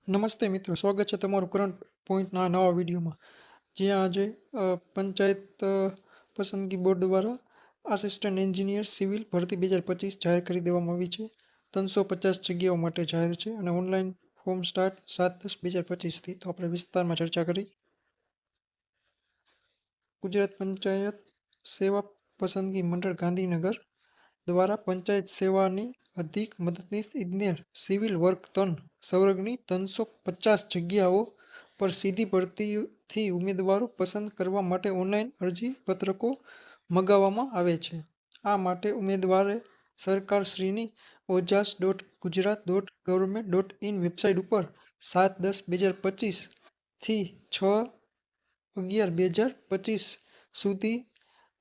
નમસ્તે મિત્રો, સ્વાગત છે તમારું કરંટ પોઈન્ટના આ નવા વિડીયોમાં. જ્યાં આજે પંચાયત પસંદગી બોર્ડ દ્વારા આસિસ્ટન્ટ એન્જિનિયર સિવિલ ભરતી 2025 જાહેર કરી દેવામાં આવી છે. 350 જગ્યાઓ માટે જાહેર છે અને ઓનલાઈન ફોર્મ સ્ટાર્ટ 7/10/2025થી. તો આપણે વિસ્તારમાં ચર્ચા કરી. ગુજરાત પંચાયત સેવા પસંદગી મંડળ ગાંધીનગર દ્વારા પંચાયત સેવાની અધિક મદદનીશ ઇજનેર સિવિલ વર્ક સંવર્ગની 350 જગ્યાઓ પર સીધી ભરતીથી ઉમેદવારો પસંદ કરવા માટે ઓનલાઈન અરજી પત્રકો મંગાવવામાં આવે છે. આ માટે ઉમેદવારે સરકારશ્રીની ojas.gujarat.government.in વેબસાઇટ ઉપર 7/10/2025 થી 6/11/2025 સુધી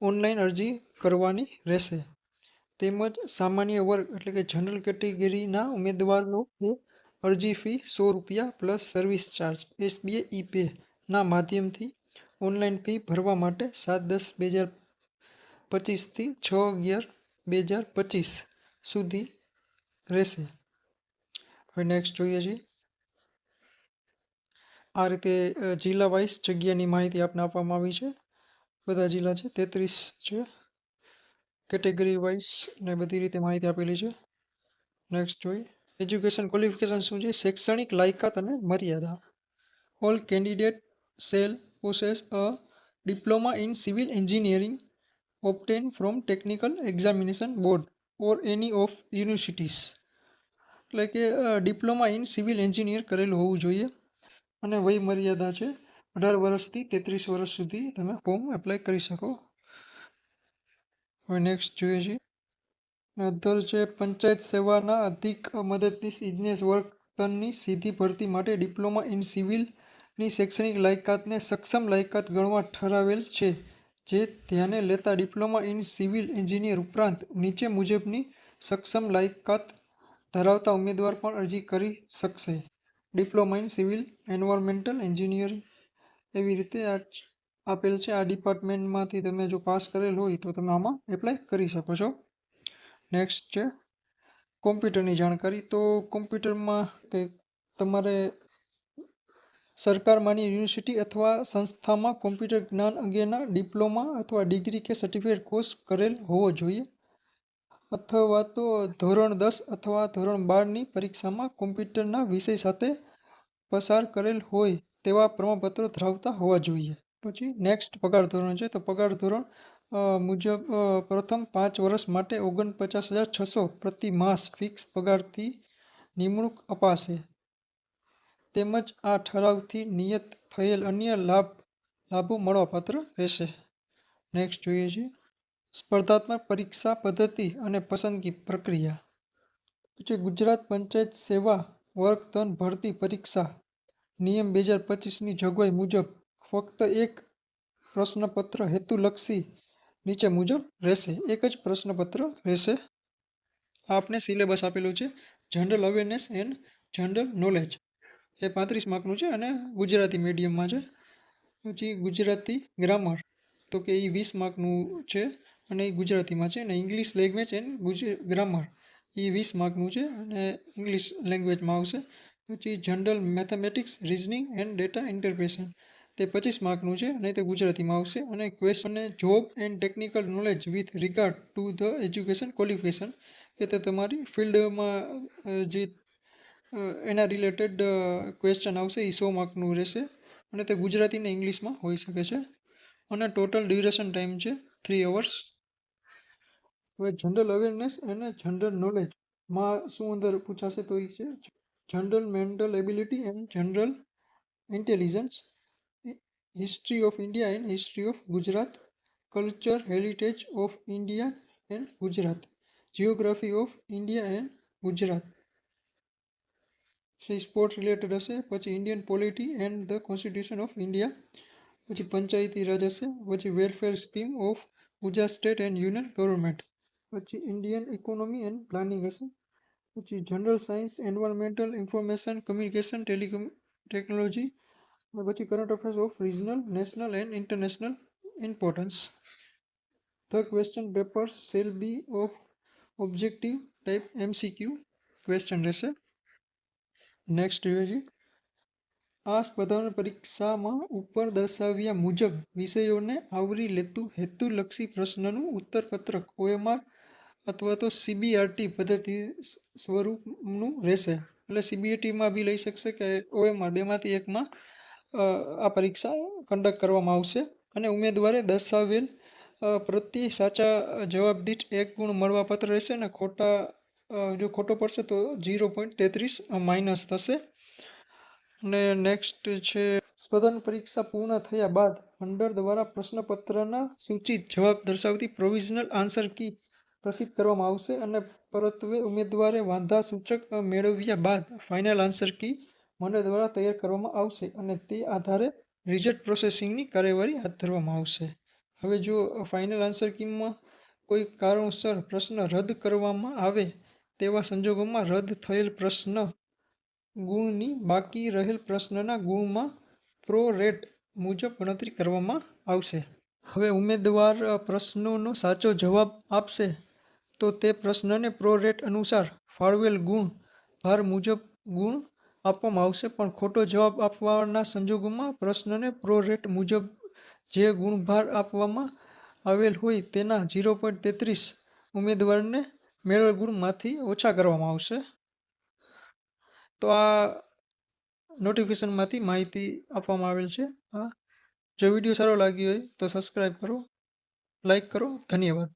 ઓનલાઈન અરજી કરવાની રહેશે. તેમજ સામાન્ય વર્ગ એટલે કે જનરલ કેટેગરીના ઉમેદવારોએ અરજી fee ₹100 plus service charge SBI ઈ-પે ના માધ્યમથી ઓનલાઈન ફી ભરવા માટે 7/10/2025 થી 6/11/2025 સુધી રહેશે. હવે નેક્સ્ટ જોઈએ છીએ. આ રીતે જિલ્લા વાઇઝ જગ્યાની માહિતી આપને આપવામાં આવી છે. બધા જિલ્લા છે, 33 છે. કેટેગરી વાઇઝ ને બધી રીતે માહિતી આપેલી છે. નેક્સ્ટ જોઈએ. એજ્યુકેશન ક્વોલિફિકેશન શું છે? શૈક્ષણિક લાયકાત અને મર્યાદા. All candidate shall possess a diploma in civil engineering obtained from technical examination board or any of universities. એટલે કે ડિપ્લોમા ઇન સિવિલ એન્જિનિયર કરેલું હોવું જોઈએ અને વય મર્યાદા છે 18 વર્ષથી 33 વર્ષ સુધી તમે ફોર્મ એપ્લાય કરી શકો. હવે નેક્સ્ટ જોઈએ છીએ. અધર છે પંચાયત સેવાના અધિક મદદનીશ ઇજનેર વર્તનની સીધી ભરતી માટે ડિપ્લોમા ઇન સિવિલની શૈક્ષણિક લાયકાતને સક્ષમ લાયકાત ગણવા ઠરાવેલ છે. જે ધ્યાને લેતા ડિપ્લોમા ઇન સિવિલ એન્જિનિયર ઉપરાંત નીચે મુજબની સક્ષમ લાયકાત ધરાવતા ઉમેદવાર પણ અરજી કરી શકશે. Diploma in civil environmental engineering એવી રીતે આપેલ છે. આ ડિપાર્ટમેન્ટમાંથી તમે જો પાસ કરેલ હોય તો તમે આમાં એપ્લાય કરી શકો છો. નેક્સ્ટ છે કોમ્પ્યુટરની જાણકારી. તો કોમ્પ્યુટરમાં કે તમારે સરકાર માન્ય યુનિવર્સિટી અથવા સંસ્થામાં કોમ્પ્યુટર જ્ઞાન અંગેના ડિપ્લોમા અથવા ડિગ્રી કે સર્ટિફિકેટ કોર્સ કરેલ હોવો જોઈએ અથવા તો ધોરણ 10 અથવા ધોરણ 12ની પરીક્ષામાં કોમ્પ્યુટરના વિષય સાથે પસાર કરેલ હોય તેવા પ્રમાણપત્રો ધરાવતા હોવા જોઈએ. પછી નેક્સ્ટ પગાર ધોરણ છે. તો પગાર ધોરણ મુજબ પ્રથમ 5 વર્ષ માટે 49,600 પ્રતિ માસ ફિક્સ પગારથી નિમણૂક અપાશે. તેમજ આ ઠરાવથી નિયત થયેલ અન્ય લાભો મળવાપાત્ર રહેશે. નેક્સ્ટ જોઈએ છીએ. સ્પર્ધાત્મક પરીક્ષા પદ્ધતિ અને પસંદગી પ્રક્રિયા. ગુજરાત પંચાયત સેવા વર્ગ ભરતી પરીક્ષા નિયમ 2025ની જોગવાઈ મુજબ ફક્ત એક પ્રશ્નપત્ર હેતુલક્ષી નીચે મુજબ રહેશે. એક જ પ્રશ્નપત્ર રહેશે. આપને સિલેબસ આપેલું છે. General awareness and general knowledge એ 35 માર્કનું છે અને ગુજરાતી મીડિયમમાં છે. પછી ગુજરાતી ગ્રામર તો કે એ 20 માર્કનું છે અને એ ગુજરાતીમાં છે. અને ઇંગ્લિશ લેંગ્વેજ એન્ડ ગ્રામર એ 20 માર્કનું છે અને ઇંગ્લિશ લેંગ્વેજમાં આવશે. પછી general mathematics reasoning and data interpretation તે 25 માર્કનું છે અને તે ગુજરાતીમાં આવશે. અને question job and technical knowledge with regard to the education qualification કે તે તમારી ફિલ્ડમાં જે એના રિલેટેડ ક્વેશ્ચન આવશે એ 100 માર્કનું રહેશે અને તે ગુજરાતી ને ઇંગ્લિશમાં હોઈ શકે છે. અને ટોટલ ડ્યુરેશન ટાઈમ છે 3 અવર્સ. હવે જનરલ અવેરનેસ અને જનરલ નોલેજમાં શું અંદર પૂછાશે તો એ છે general mental ability and general intelligence, history of India and history of Gujarat, culture heritage of India and Gujarat, geography of India and Gujarat, sport related હશે. પછી Indian polity and the constitution of India, પછી પંચાયતી રાજ હશે. પછી welfare scheme of Gujarat state and union government, પછી Indian economy and planning હશે. પછી general science, environmental, information technology, પછી current affairs of regional, national and international importance. The question papers shall be of objective type MCQ question રહેશે. Next જોઈએ. આ સ્પર્ધાઓની પરીક્ષામાં ઉપર દર્શાવ્યા મુજબ વિષયોને આવરી લેતું હેતુલક્ષી પ્રશ્નનું ઉત્તરપત્રક OMR અથવા તો CBRT પદ્ધતિ સ્વરૂપનું રહેશે. એટલે CBRTમાં બી લઈ શકશે કે OMR બેમાંથી એકમાં આ પરીક્ષા કન્ડક્ટ કરવામાં આવશે અને ઉમેદવારે દર્શાવેલ પ્રત્યે સાચા જવાબ દીઠ 1 ગુણ મળવાપાત્ર રહેશે અને જો ખોટો પડશે તો 0.33 માઇનસ થશે. અને નેક્સ્ટ છે સ્પર્ધાની પરીક્ષા પૂર્ણ થયા બાદ મંડળ દ્વારા પ્રશ્નપત્રના સૂચિત જવાબ દર્શાવતી પ્રોવિઝનલ આન્સર કી પ્રસિદ્ધ કરવામાં આવશે અને પરત્વે ઉમેદવારે વાંધા સૂચક મેળવ્યા બાદ ફાઇનલ આન્સર કી મંડળ દ્વારા તૈયાર કરવામાં આવશે અને તે આધારે રિઝલ્ટ પ્રોસેસિંગની કાર્યવાહી હાથ ધરવામાં આવશે. હવે જો ફાઇનલ આન્સર કીમાં કોઈ કારણોસર પ્રશ્ન રદ કરવામાં આવે તેવા સંજોગોમાં રદ થયેલ પ્રશ્ન ગુણની બાકી રહેલ પ્રશ્નના ગુણમાં પ્રો રેટ મુજબ ગણતરી કરવામાં આવશે. હવે ઉમેદવાર પ્રશ્નોનો સાચો જવાબ આપશે તો તે પ્રશ્નને પ્રો રેટ અનુસાર ફાળવેલ ગુણ ભાર મુજબ ગુણ આપવામાં આવશે, પણ ખોટો જવાબ આપવાના સંજોગોમાં પ્રશ્નને પ્રો રેટ મુજબ જે ગુણભાર આપવામાં આવેલ હોય તેના 0.33 ઉમેદવારને મેળવેલ ગુણમાંથી ઓછા કરવામાં આવશે. તો આ નોટિફિકેશનમાંથી માહિતી આપવામાં આવેલ છે. જો વિડીયો સારો લાગ્યો હોય તો સબસ્ક્રાઈબ કરો, લાઈક કરો. ધન્યવાદ.